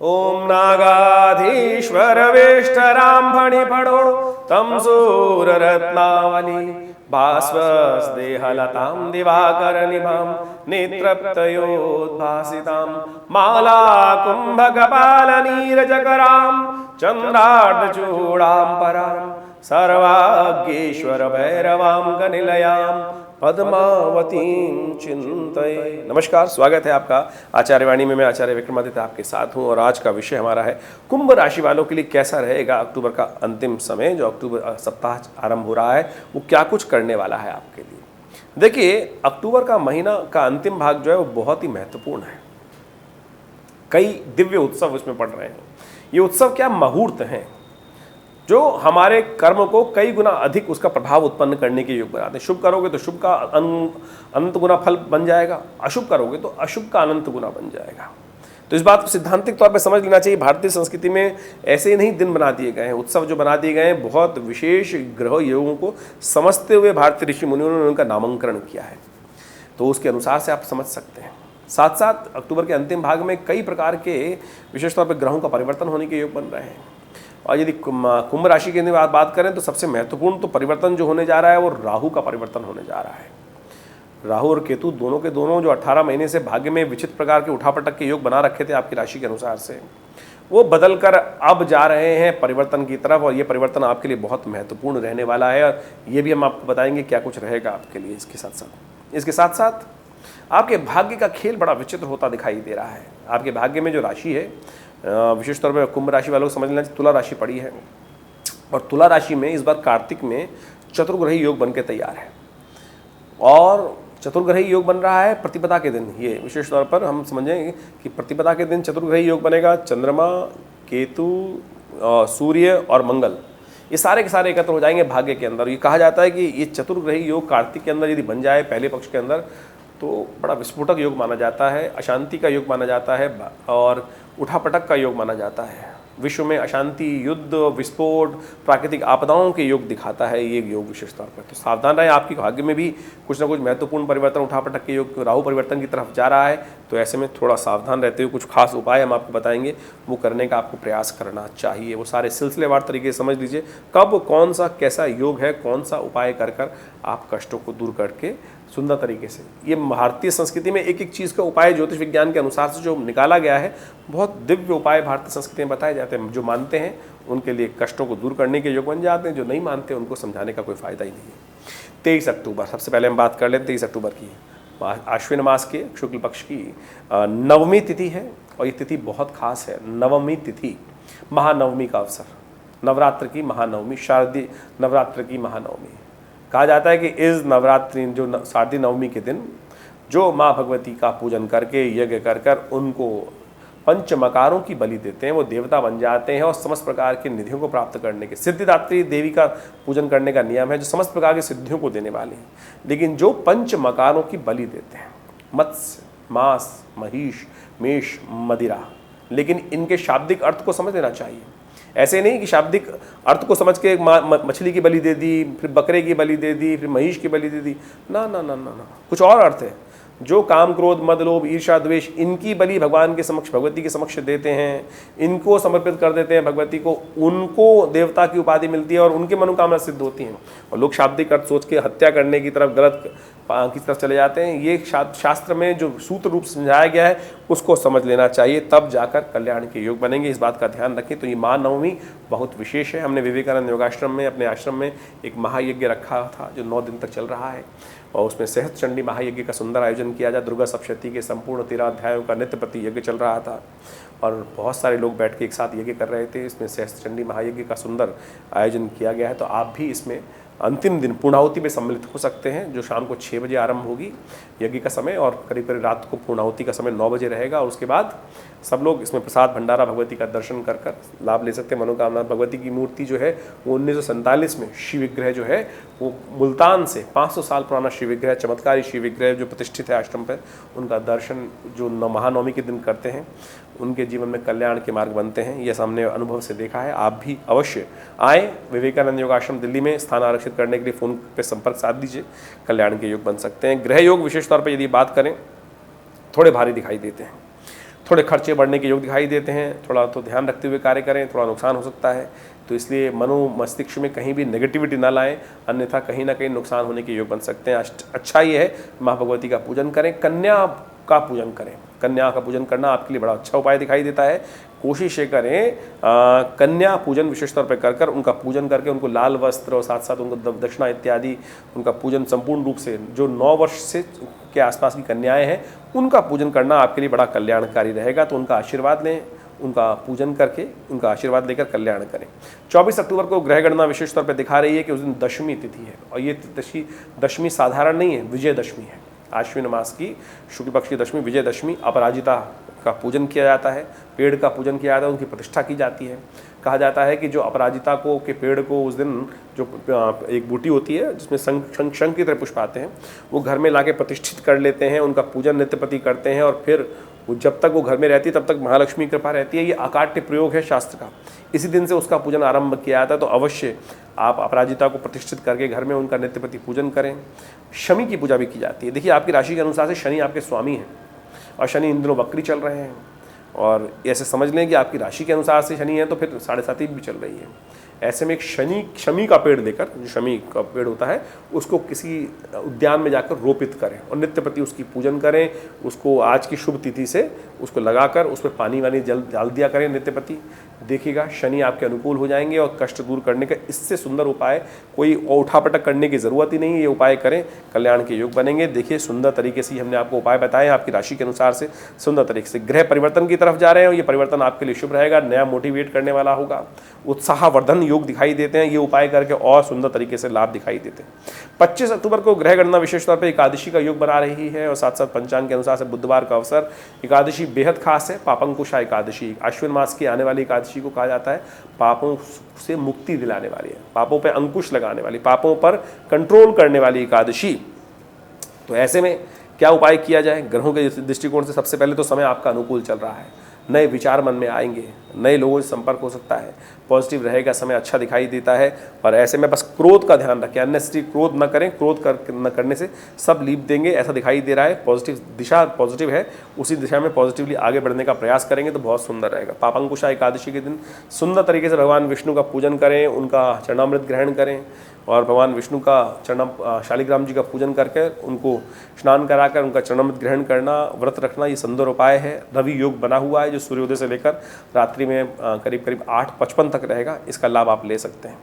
ओम नागाधीश्वर वेष्टराम फणिफणो तम सूररत्नावली भास्वस्देहलतां दिवाकर निभां नेत्रप्तयोद्भासितां माला कुम्भकपालनीरजकरां चन्द्रार्धचूडां परां सर्वाज्ञेश्वर भैरवां गनिलयां पद्मावतीं चिंतये। नमस्कार, स्वागत है आपका आचार्यवाणी में। मैं आचार्य विक्रमादित्य आपके साथ हूं और आज का विषय हमारा है कुंभ राशि वालों के लिए कैसा रहेगा अक्टूबर का अंतिम समय। जो अक्टूबर सप्ताह आरंभ हो रहा है वो क्या कुछ करने वाला है आपके लिए। देखिए, अक्टूबर का महीना का अंतिम भाग जो है वो बहुत ही महत्वपूर्ण है। कई दिव्य उत्सव उसमें पड़ रहे हैं। ये उत्सव क्या मुहूर्त हैं जो हमारे कर्म को कई गुना अधिक उसका प्रभाव उत्पन्न करने के योग बनाते हैं। शुभ करोगे तो शुभ का अनंत गुना फल बन जाएगा, अशुभ करोगे तो अशुभ का अनंत गुना बन जाएगा। तो इस बात को सिद्धांतिक तौर पर समझ लेना चाहिए। भारतीय संस्कृति में ऐसे ही नहीं दिन बना दिए गए हैं, उत्सव जो बना दिए गए हैं, बहुत विशेष ग्रह योगों को समझते हुए भारतीय ऋषि मुनियों ने उनका नामकरण किया है। तो उसके अनुसार से आप समझ सकते हैं। साथ साथ अक्टूबर के अंतिम भाग में कई प्रकार के विशेष तौर पर ग्रहों का परिवर्तन होने के योग बन रहे हैं। और यदि कुंभ राशि की बात करें तो सबसे महत्वपूर्ण तो परिवर्तन जो होने जा रहा है वो राहु का परिवर्तन होने जा रहा है। राहु और केतु दोनों के दोनों जो 18 महीने से भाग्य में विचित्र प्रकार के उठापटक के योग बना रखे थे आपकी राशि के अनुसार से, वो बदलकर अब जा रहे हैं परिवर्तन की तरफ। और ये परिवर्तन आपके लिए बहुत महत्वपूर्ण रहने वाला है और ये भी हम आपको बताएंगे क्या कुछ रहेगा आपके लिए। इसके साथ साथ आपके भाग्य का खेल बड़ा विचित्र होता दिखाई दे रहा है। आपके भाग्य में जो राशि है, विशेष तौर पर कुंभ राशि वालों को समझ लेना चाहिए, तुला राशि पड़ी है। और तुला राशि में इस बार कार्तिक में चतुर्ग्रही योग बन के तैयार है। और चतुर्ग्रही योग बन रहा है प्रतिपदा के दिन। ये विशेष तौर पर हम समझेंगे कि प्रतिपदा के दिन चतुर्ग्रही योग बनेगा। चंद्रमा, केतु, सूर्य और मंगल, ये सारे के सारे एकत्र हो जाएंगे भाग्य के अंदर। ये कहा जाता है कि ये चतुर्ग्रही योग कार्तिक के अंदर यदि बन जाए पहले पक्ष के अंदर तो बड़ा विस्फोटक योग माना जाता है, अशांति का योग माना जाता है और उठापटक का योग माना जाता है। विश्व में अशांति, युद्ध, विस्फोट, प्राकृतिक आपदाओं के योग दिखाता है ये योग विशेष तौर पर। तो सावधान रहें, आपकी भाग्य में भी कुछ ना कुछ महत्वपूर्ण परिवर्तन, उठापटक के योग, राहु परिवर्तन की तरफ जा रहा है। तो ऐसे में थोड़ा सावधान रहते हुए कुछ खास उपाय हम आपको बताएंगे, वो करने का आपको प्रयास करना चाहिए। वो सारे सिलसिलेवार तरीके से समझ लीजिए कब कौन सा कैसा योग है, कौन सा उपाय कर आप कष्टों को दूर करके सुंदर तरीके से। ये भारतीय संस्कृति में एक एक चीज़ का उपाय ज्योतिष विज्ञान के अनुसार से जो निकाला गया है, बहुत दिव्य उपाय भारतीय संस्कृति में बताए जाते हैं। जो मानते हैं उनके लिए कष्टों को दूर करने के योग बन जाते हैं, जो नहीं मानते उनको समझाने का कोई फायदा ही नहीं है। 23 अक्टूबर सबसे पहले हम बात कर लेते हैं 23 अक्टूबर की। आश्विन मास के शुक्ल पक्ष की नवमी तिथि है और ये तिथि बहुत खास है। नवमी तिथि, महानवमी का अवसर, नवरात्र की महानवमी, शारदीय नवरात्र की महानवमी। कहा जाता है कि इस नवरात्रि जो शारदीय नवमी के दिन जो माँ भगवती का पूजन करके यज्ञ कर उनको पंचमकारों की बलि देते हैं, वो देवता बन जाते हैं और समस्त प्रकार की निधियों को प्राप्त करने के, सिद्धिदात्री देवी का पूजन करने का नियम है जो समस्त प्रकार की सिद्धियों को देने वाली है। लेकिन जो पंचमकारों की बलि देते हैं, मत्स्य, मांस, महिष, मेष, मदिरा, लेकिन इनके शाब्दिक अर्थ को समझ लेना चाहिए। ऐसे नहीं कि शाब्दिक अर्थ को समझ के मछली की बलि दे दी, फिर बकरे की बलि दे दी, फिर महिष की बलि दे दी। ना ना ना ना ना, कुछ और अर्थ है। जो काम, क्रोध, मद, लोभ, ईर्ष्या, द्वेष, इनकी बलि भगवान के समक्ष, भगवती के समक्ष देते हैं, इनको समर्पित कर देते हैं भगवती को, उनको देवता की उपाधि मिलती है और उनकी मनोकामना सिद्ध होती हैं। और लोग शाब्दिक अर्थ सोच के हत्या करने की तरफ, गलत की तरफ चले जाते हैं। ये शास्त्र में जो सूत्र रूप समझाया गया है उसको समझ लेना चाहिए, तब जाकर कल्याण के योग बनेंगे। इस बात का ध्यान रखें। तो ये महानवमी बहुत विशेष है। हमने विवेकानंद योगाश्रम में, अपने आश्रम में एक महायज्ञ रखा था जो 9 दिन तक चल रहा है और उसमें सहस्त्र चंडी महायज्ञ का सुंदर आयोजन किया जाए। दुर्गा सप्तशती के संपूर्ण 13 अध्यायों का नित्य प्रति यज्ञ चल रहा था और बहुत सारे लोग बैठ के एक साथ यज्ञ कर रहे थे। इसमें सहस्त्र चंडी महायज्ञ का सुंदर आयोजन किया गया है। तो आप भी इसमें अंतिम दिन पूर्णाहुति में सम्मिलित हो सकते हैं, जो शाम को 6 बजे आरंभ होगी यज्ञ का समय और करीब करीब रात को पूर्णाहुति का समय 9 बजे रहेगा। और उसके बाद सब लोग इसमें प्रसाद भंडारा भगवती का दर्शन कर लाभ ले सकते हैं। मनोकामना भगवती की मूर्ति जो है वो 1947 में शिव विग्रह जो है वो मुल्तान से 500 साल पुराना शिव विग्रह, चमत्कारी शिव विग्रह जो प्रतिष्ठित है आश्रम पर, उनका दर्शन जो महानवमी के दिन करते हैं उनके जीवन में कल्याण के मार्ग बनते हैं। यह हमने अनुभव से देखा है। आप भी अवश्य आए। विवेकानंद योगाश्रम दिल्ली में स्थान आरक्षित करने के लिए फ़ोन पे संपर्क साध दीजिए, कल्याण के योग बन सकते हैं। ग्रह योग विशेष तौर पर यदि बात करें थोड़े भारी दिखाई देते हैं। थोड़े खर्चे बढ़ने के योग दिखाई देते हैं, थोड़ा तो ध्यान रखते हुए कार्य करें, थोड़ा नुकसान हो सकता है, तो इसलिए मनो मस्तिष्क में कहीं भी नेगेटिविटी ना लाएं, अन्यथा कहीं ना कहीं नुकसान होने के योग बन सकते हैं। अच्छा ये है माँ भगवती का पूजन करें, कन्या का पूजन करें। कन्या का पूजन करना आपके लिए बड़ा अच्छा उपाय दिखाई देता है। कोशिश ये करें कन्या पूजन विशेष तौर पर कर उनका पूजन करके उनको लाल वस्त्र और साथ साथ उनको दक्षिणा इत्यादि उनका पूजन संपूर्ण रूप से, जो 9 वर्ष से के आसपास की कन्याएं हैं उनका पूजन करना आपके लिए बड़ा कल्याणकारी रहेगा। तो उनका आशीर्वाद लें, उनका पूजन करके उनका आशीर्वाद लेकर कल्याण करें। 24 अक्टूबर को ग्रह गणना विशेष तौर पर दिखा रही है कि उस दिन दशमी तिथि है, और ये दशमी साधारण नहीं है, विजयदशमी है। आश्विन मास की शुक्ल पक्ष की दशमी विजयदशमी, अपराजिता का पूजन किया जाता है, पेड़ का पूजन किया जाता है, उनकी प्रतिष्ठा की जाती है। कहा जाता है कि जो अपराजिता को के पेड़ को उस दिन जो एक बूटी होती है जिसमें शंख की तरह पुष्प आते हैं, वो घर में लाके प्रतिष्ठित कर लेते हैं, उनका पूजन नित्यप्रति करते हैं, और फिर जब तक वो घर में रहती है तब तक महालक्ष्मी कृपा रहती है। ये अकाट्य प्रयोग है शास्त्र का। इसी दिन से उसका पूजन आरंभ किया जाता है। तो अवश्य आप अपराजिता को प्रतिष्ठित करके घर में उनका नित्यप्रति पूजन करें। शनि की पूजा भी की जाती है। देखिए, आपकी राशि के अनुसार से शनि आपके स्वामी हैं, और शनि इन दिनों वक्री चल रहे हैं, और ऐसे समझ लें कि आपकी राशि के अनुसार से शनि है तो फिर 7.5 भी चल रही है। ऐसे में एक शमी का पेड़ लेकर, जो शमी का पेड़ होता है, उसको किसी उद्यान में जाकर रोपित करें और नित्य प्रति उसकी पूजन करें। उसको आज की शुभ तिथि से उसको लगाकर उसमें पानी वानी जल डाल दिया करें नित्य प्रति। देखिएगा शनि आपके अनुकूल हो जाएंगे, और कष्ट दूर करने का इससे सुंदर उपाय कोई उठापटक करने की ज़रूरत ही नहीं है। ये उपाय करें, कल्याण के योग बनेंगे। देखिए, सुंदर तरीके से हमने आपको उपाय बताए, आपकी राशि के अनुसार से सुंदर तरीके से। ग्रह परिवर्तन की तरफ जा रहे हैं, और ये परिवर्तन आपके लिए शुभ रहेगा, नया मोटिवेट करने वाला होगा। उत्साहवर्धन योग दिखाई देते हैं, ये उपाय करके और सुंदर तरीके से लाभ दिखाई देते हैं। 25 अक्टूबर को ग्रह गणना विशेष तौर पर एकादशी का योग बना रही है, और साथ साथ पंचांग के अनुसार से बुधवार का अवसर। एकादशी बेहद खास है, पापंकुशा एकादशी। आश्विन मास की आने वाली एकादशी को कहा जाता है पापों से मुक्ति दिलाने वाली है, पापों पर अंकुश लगाने वाली, पापों पर कंट्रोल करने वाली एकादशी। तो ऐसे में क्या उपाय किया जाए? ग्रहों के दृष्टिकोण से सबसे पहले तो समय आपका अनुकूल चल रहा है, नए विचार मन में आएंगे, नए लोगों से संपर्क हो सकता है, पॉजिटिव रहेगा, समय अच्छा दिखाई देता है। और ऐसे में बस क्रोध का ध्यान रखें, अननेसेसरी क्रोध न करें, न करने से सब लीप देंगे ऐसा दिखाई दे रहा है। पॉजिटिव दिशा पॉजिटिव है, उसी दिशा में पॉजिटिवली आगे बढ़ने का प्रयास करेंगे तो बहुत सुंदर रहेगा। पापंकुशा एकादशी के दिन सुंदर तरीके से भगवान विष्णु का पूजन करें, उनका चरणामृत ग्रहण करें, और भगवान विष्णु का शालिग्राम जी का पूजन करके उनको स्नान कराकर उनका चरणामृत ग्रहण करना, व्रत रखना, ये सुंदर उपाय है। रवि योग बना हुआ है जो सूर्योदय से लेकर रात्रि में करीब करीब 8:55 तक रहेगा, इसका लाभ आप ले सकते हैं।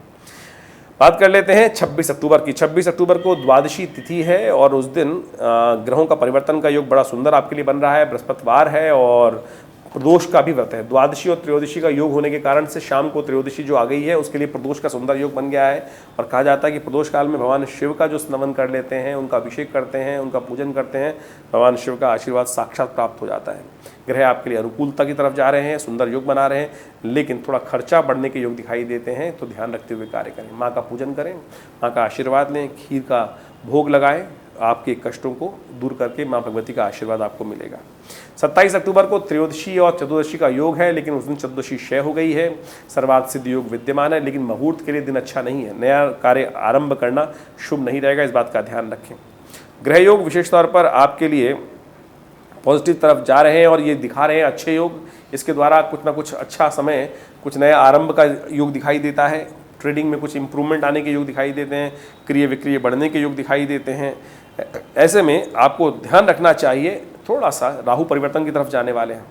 बात कर लेते हैं 26 अक्टूबर की। 26 अक्टूबर को द्वादशी तिथि है, और उस दिन ग्रहों का परिवर्तन का योग बड़ा सुंदर आपके लिए बन रहा है। बृहस्पतिवार है और प्रदोष का भी व्रत है। द्वादशी और त्रयोदशी का योग होने के कारण से शाम को त्रयोदशी जो आ गई है उसके लिए प्रदोष का सुंदर योग बन गया है। और कहा जाता है कि प्रदोष काल में भगवान शिव का जो स्नवन कर लेते हैं, उनका अभिषेक करते हैं, उनका पूजन करते हैं, भगवान शिव का आशीर्वाद साक्षात प्राप्त हो जाता है। ग्रह आपके लिए अनुकूलता की तरफ जा रहे हैं, सुंदर योग बना रहे हैं, लेकिन थोड़ा खर्चा बढ़ने के योग दिखाई देते हैं, तो ध्यान रखते हुए कार्य करें। माँ का पूजन करें, माँ का आशीर्वाद लें, खीर का भोग लगाएं, आपके कष्टों को दूर करके माँ भगवती का आशीर्वाद आपको मिलेगा। 27 अक्टूबर को त्रयोदशी और चतुर्दशी का योग है, लेकिन उस दिन चतुर्दशी क्षय हो गई है। सर्वार्थ सिद्ध योग विद्यमान है, लेकिन मुहूर्त के लिए दिन अच्छा नहीं है, नया कार्य आरंभ करना शुभ नहीं रहेगा, इस बात का ध्यान रखें। ग्रह योग विशेष तौर पर आपके लिए पॉजिटिव तरफ जा रहे हैं, और ये दिखा रहे हैं अच्छे योग। इसके द्वारा कुछ ना कुछ अच्छा समय, कुछ नया आरंभ का योग दिखाई देता है। ट्रेडिंग में कुछ इंप्रूवमेंट आने के योग दिखाई देते हैं, क्रिय विक्रिय बढ़ने के योग दिखाई देते हैं। ऐसे में आपको ध्यान रखना चाहिए, थोड़ा सा राहु परिवर्तन की तरफ जाने वाले हैं।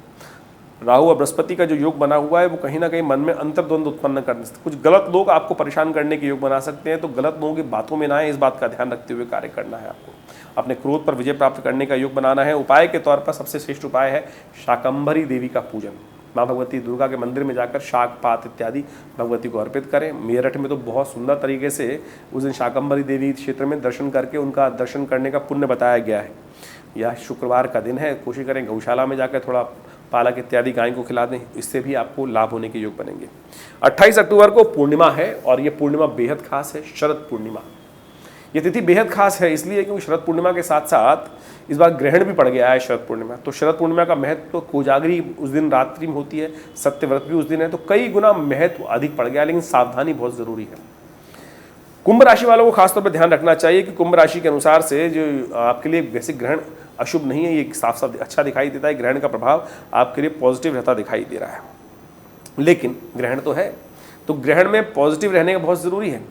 राहु और बृहस्पति का जो योग बना हुआ है वो कहीं ना कहीं मन में अंतर्द्वंद उत्पन्न करने से, कुछ गलत लोग आपको परेशान करने के योग बना सकते हैं, तो गलत लोगों की बातों में ना आए, इस बात का ध्यान रखते हुए कार्य करना है। आपको अपने क्रोध पर विजय प्राप्त करने का योग बनाना है। उपाय के तौर पर सबसे श्रेष्ठ उपाय है शाकंभरी देवी का पूजन। माँ भगवती दुर्गा के मंदिर में जाकर शाक पात इत्यादि भगवती को अर्पित करें। मेरठ में तो बहुत सुंदर तरीके से उस दिन शाकंभरी देवी क्षेत्र में दर्शन करके उनका दर्शन करने का पुण्य बताया गया है। यह शुक्रवार का दिन है, कोशिश करें गौशाला में जाकर थोड़ा पालक इत्यादि गाय को खिला दें, इससे भी आपको लाभ होने के योग बनेंगे। 28 अक्टूबर को पूर्णिमा है, और ये पूर्णिमा बेहद खास है, शरद पूर्णिमा। ये तिथि बेहद खास है इसलिए क्योंकि शरद पूर्णिमा के साथ साथ इस बार ग्रहण भी पड़ गया है शरद पूर्णिमा। तो शरद पूर्णिमा का महत्व तो कोजागरी उस दिन रात्रि में होती है, सत्यव्रत भी उस दिन है, तो कई गुना महत्व अधिक पड़ गया, लेकिन सावधानी बहुत जरूरी है। कुंभ राशि वालों को खासतौर पर ध्यान रखना चाहिए कि कुंभ राशि के अनुसार से जो आपके लिए वैसे ग्रहण अशुभ नहीं है, ये साफ साफ अच्छा दिखाई देता है। ग्रहण का प्रभाव आपके लिए पॉजिटिव रहता दिखाई दे रहा है। लेकिन ग्रहण तो है, तो ग्रहण में पॉजिटिव रहने का बहुत ज़रूरी है।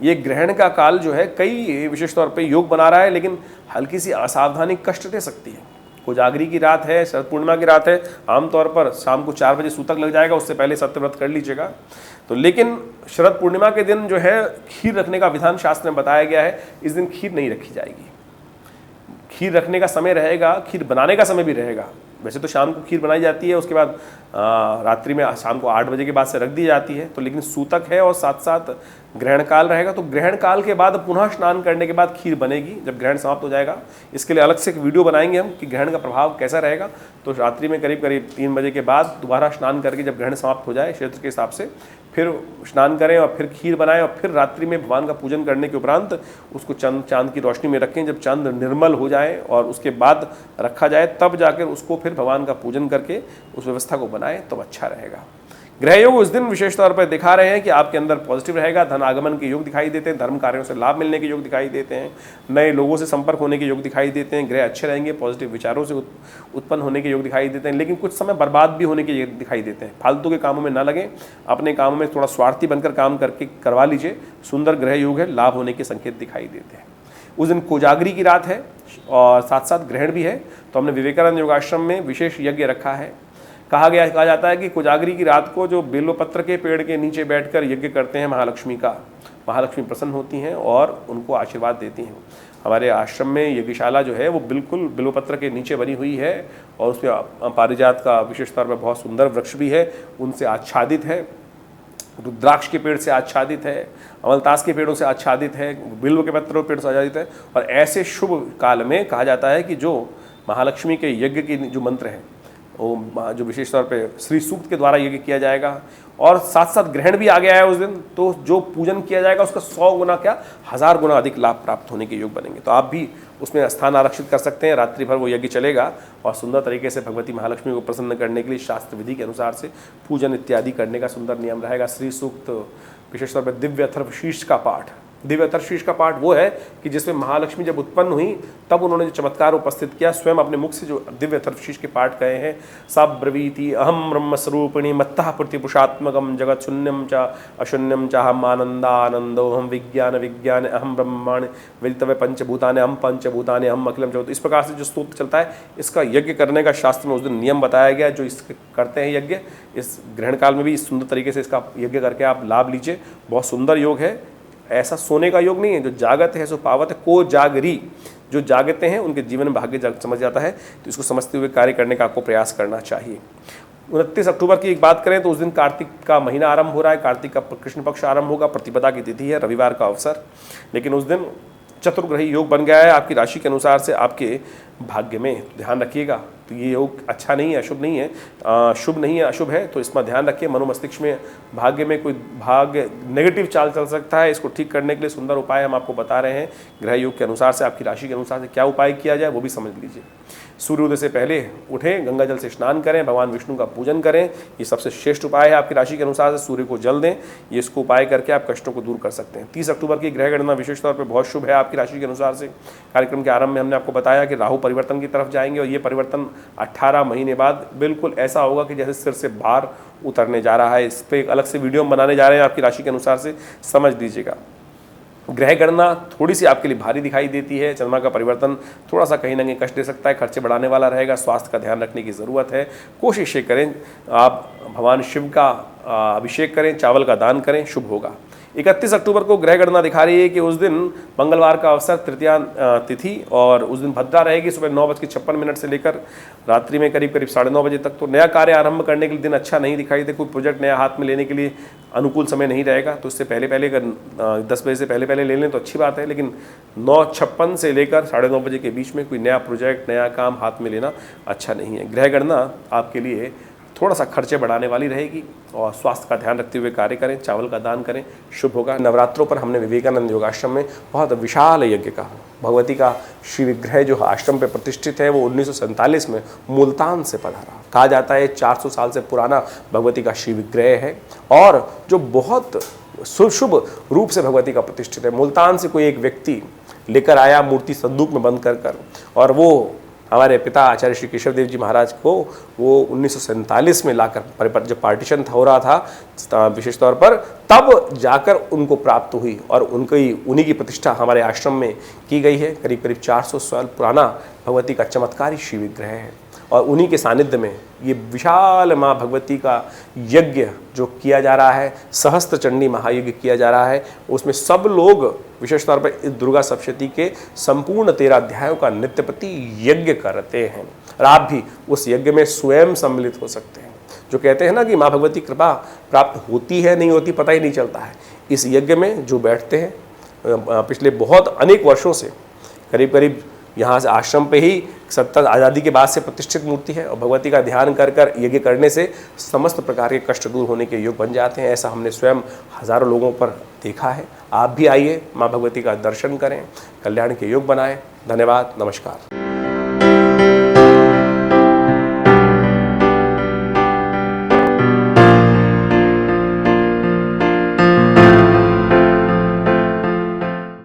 ये ग्रहण का काल जो है कई विशेष तौर पे योग बना रहा है, लेकिन हल्की सी असावधानी कष्ट दे सकती है। कोजागरी की रात है, शरद पूर्णिमा की रात है, आमतौर पर शाम को 4 बजे सूतक लग जाएगा, उससे पहले सत्यव्रत कर लीजिएगा। तो लेकिन शरद पूर्णिमा के दिन जो है खीर रखने का विधान शास्त्र में बताया गया है। इस दिन खीर नहीं रखी जाएगी। खीर रखने का समय रहेगा, खीर बनाने का समय भी रहेगा। वैसे तो शाम को खीर बनाई जाती है, उसके बाद रात्रि में शाम को 8 बजे के बाद से रख दी जाती है। तो लेकिन सूतक है और साथ साथ ग्रहण काल रहेगा, तो ग्रहण काल के बाद पुनः स्नान करने के बाद खीर बनेगी जब ग्रहण समाप्त हो जाएगा। इसके लिए अलग से एक वीडियो बनाएंगे हम कि ग्रहण का प्रभाव कैसा रहेगा। तो रात्रि में करीब करीब 3 बजे के बाद दोबारा स्नान करके जब ग्रहण समाप्त हो जाए क्षेत्र के हिसाब से फिर स्नान करें और फिर खीर बनाएं और फिर रात्रि में भगवान का पूजन करने के उपरांत उसको चांद की रोशनी में रखें। जब चांद निर्मल हो जाए और उसके बाद रखा जाए तब जाकर उसको फिर भगवान का पूजन करके उस व्यवस्था को बनाएं तो अच्छा रहेगा। ग्रह योग उस दिन विशेष तौर पर दिखा रहे हैं कि आपके अंदर पॉजिटिव रहेगा। धन आगमन के योग दिखाई देते हैं, धर्म कार्यों से लाभ मिलने के योग दिखाई देते हैं, नए लोगों से संपर्क होने के योग दिखाई देते हैं। ग्रह अच्छे रहेंगे, पॉजिटिव विचारों से उत्पन्न होने के योग दिखाई देते हैं। लेकिन कुछ समय बर्बाद भी होने के योग दिखाई देते हैं। फालतू के कामों में ना लगें, अपने कामों में थोड़ा स्वार्थी बनकर काम करके करवा लीजिए। सुंदर ग्रह योग है, लाभ होने के संकेत दिखाई देते हैं। उस दिन कोजागरी की रात है और साथ साथ ग्रहण भी है। तो हमने विवेकानंद योगाश्रम में विशेष यज्ञ रखा है। कहा जाता है कि कोजागरी की रात को जो बेलपत्र के पेड़ के नीचे बैठकर यज्ञ करते हैं महालक्ष्मी का, महालक्ष्मी प्रसन्न होती हैं और उनको आशीर्वाद देती हैं। हमारे आश्रम में यज्ञशाला जो है वो बिल्कुल बेलपत्र के नीचे बनी हुई है और उसमें पारिजात का विशेष तौर पर बहुत सुंदर वृक्ष भी है, उनसे आच्छादित है। रुद्राक्ष के पेड़ से आच्छादित है, अमलतास के पेड़ों से आच्छादित है, बिल्व के पत्रों पेड़ से आच्छादित है। और ऐसे शुभ काल में कहा जाता है कि जो महालक्ष्मी के यज्ञ के जो मंत्र हैं वो जो विशेष तौर पे श्री सूक्त के द्वारा यज्ञ किया जाएगा और साथ साथ ग्रहण भी आ गया है उस दिन, तो जो पूजन किया जाएगा उसका 100 गुना क्या 1000 गुना अधिक लाभ प्राप्त होने के योग बनेंगे। तो आप भी उसमें स्थान आरक्षित कर सकते हैं। रात्रि भर वो यज्ञ चलेगा और सुंदर तरीके से भगवती महालक्ष्मी को प्रसन्न करने के लिए शास्त्र विधि के अनुसार से पूजन इत्यादि करने का सुंदर नियम रहेगा। श्री सूक्त, विशेष तौर पर दिव्य अथर्व शीर्ष का पाठ, दिव्य अथर्व शीर्ष का पाठ वो है कि जिसमें महालक्ष्मी जब उत्पन्न हुई तब उन्होंने जो चमत्कार उपस्थित किया, स्वयं अपने मुख से जो दिव्य अथर्व शीर्ष के पाठ कहे हैं। सब ब्रवीति अहम ब्रह्म स्वरूपिणी मत्तः प्रतिपुषात्मकम जगत शून्यम च अशून्यम च हम आनंदानंदो हम विज्ञान विज्ञान अहम ब्रह्मांड वेदितव्य पंचभूतानि अहम पंचभूतानि अहम अखिलम चौथ। इस प्रकार से जो स्तोत्र चलता है इसका यज्ञ करने का शास्त्र में उस दिन नियम बताया गया। जो इसके करते हैं यज्ञ, इस ग्रहण काल में भी इस सुंदर तरीके से इसका यज्ञ करके आप लाभ लीजिए। बहुत सुंदर योग है, ऐसा सोने का योग नहीं है। जो जागत है सो पावत है, को जागरी, जो जागते हैं उनके जीवन में भाग्य समझ जाता है। तो इसको समझते हुए कार्य करने का आपको प्रयास करना चाहिए। 29 अक्टूबर की एक बात करें तो उस दिन कार्तिक का महीना आरंभ हो रहा है, कार्तिक का कृष्ण पक्ष आरंभ होगा, प्रतिपदा की तिथि है, रविवार का अवसर। लेकिन उस दिन चतुर्ग्रही योग बन गया है आपकी राशि के अनुसार से आपके भाग्य में, ध्यान रखिएगा। तो ये योग अच्छा नहीं है, अशुभ नहीं है, शुभ नहीं है, अशुभ है। तो इसमें ध्यान रखिए। मनोमस्तिष्क में भाग्य में कोई भाग्य नेगेटिव चाल चल सकता है। इसको ठीक करने के लिए सुंदर उपाय हम आपको बता रहे हैं। ग्रह योग के अनुसार से आपकी राशि के अनुसार से क्या उपाय किया जाए वो भी समझ लीजिए। सूर्योदय से पहले उठें, गंगा जल से स्नान करें, भगवान विष्णु का पूजन करें। ये सबसे श्रेष्ठ उपाय है आपकी राशि के अनुसार से। सूर्य को जल दें, ये इसको उपाय करके आप कष्टों को दूर कर सकते हैं। 30 अक्टूबर की ग्रह गणना विशेष तौर पर बहुत शुभ है आपकी राशि के अनुसार से। कार्यक्रम के आरंभ में हमने आपको बताया कि राहु परिवर्तन की तरफ जाएंगे और ये परिवर्तन 18 महीने बाद बिल्कुल ऐसा होगा कि जैसे सिर से भार उतरने जा रहा है। इस पर एक अलग से वीडियो हम बनाने जा रहे हैं आपकी राशि के अनुसार से, समझ लीजिएगा। ग्रह गणना थोड़ी सी आपके लिए भारी दिखाई देती है। चंद्रमा का परिवर्तन थोड़ा सा कहीं ना कहीं कष्ट दे सकता है, खर्चे बढ़ाने वाला रहेगा। स्वास्थ्य का ध्यान रखने की ज़रूरत है। कोशिश ये करें आप भगवान शिव का अभिषेक करें, चावल का दान करें, शुभ होगा। 31 अक्टूबर को ग्रह गणना दिखा रही है कि उस दिन मंगलवार का अवसर, तृतीया तिथि, और उस दिन भद्रा रहेगी। सुबह 9:56 से लेकर रात्रि में करीब 9:30 बजे तक। तो नया कार्य आरंभ करने के लिए दिन अच्छा नहीं दिखाई दे। कोई प्रोजेक्ट नया हाथ में लेने के लिए अनुकूल समय नहीं रहेगा। तो इससे पहले अगर 10 बजे से पहले ले लें तो अच्छी बात है। लेकिन 9:56 से लेकर 9:30 बजे के बीच में कोई नया प्रोजेक्ट, नया काम हाथ में लेना अच्छा नहीं है। ग्रह गणना आपके लिए थोड़ा सा खर्चे बढ़ाने वाली रहेगी और स्वास्थ्य का ध्यान रखते हुए कार्य करें, चावल का दान करें, शुभ होगा। नवरात्रों पर हमने विवेकानंद योगाश्रम में बहुत विशाल यज्ञ का, भगवती का श्री विग्रह जो आश्रम पे प्रतिष्ठित है वो 1947 में मुल्तान से पधारा। कहा जाता है 400 साल से पुराना भगवती का श्री विग्रह है और जो बहुत शुभ रूप से भगवती का प्रतिष्ठित है। मुल्तान से कोई एक व्यक्ति लेकर आया मूर्ति संदूक में बंद कर और वो हमारे पिता आचार्य श्री केशव देव जी महाराज को वो 1947 में लाकर जब पार्टीशन हो रहा था विशेष तौर पर, तब जाकर उनको प्राप्त हुई और उन्हीं की प्रतिष्ठा हमारे आश्रम में की गई है। करीब करीब 400 साल पुराना भगवती का चमत्कारी शिव विग्रह है और उन्हीं के सानिध्य में ये विशाल माँ भगवती का यज्ञ जो किया जा रहा है, सहस्त्र चंडी महायज्ञ किया जा रहा है, उसमें सब लोग विशेष तौर पर इस दुर्गा सप्तशती के संपूर्ण 13 अध्यायों का नित्य प्रति यज्ञ करते हैं और आप भी उस यज्ञ में स्वयं सम्मिलित हो सकते हैं। जो कहते हैं ना कि माँ भगवती कृपा प्राप्त होती है नहीं होती पता ही नहीं चलता है। इस यज्ञ में जो बैठते हैं पिछले बहुत अनेक वर्षों से, करीब करीब यहाँ से आश्रम पे ही 70 आज़ादी के बाद से प्रतिष्ठित मूर्ति है और भगवती का ध्यान कर कर यज्ञ करने से समस्त प्रकार के कष्ट दूर होने के योग बन जाते हैं। ऐसा हमने स्वयं हज़ारों लोगों पर देखा है। आप भी आइए, माँ भगवती का दर्शन करें, कल्याण के योग बनाएं। धन्यवाद, नमस्कार।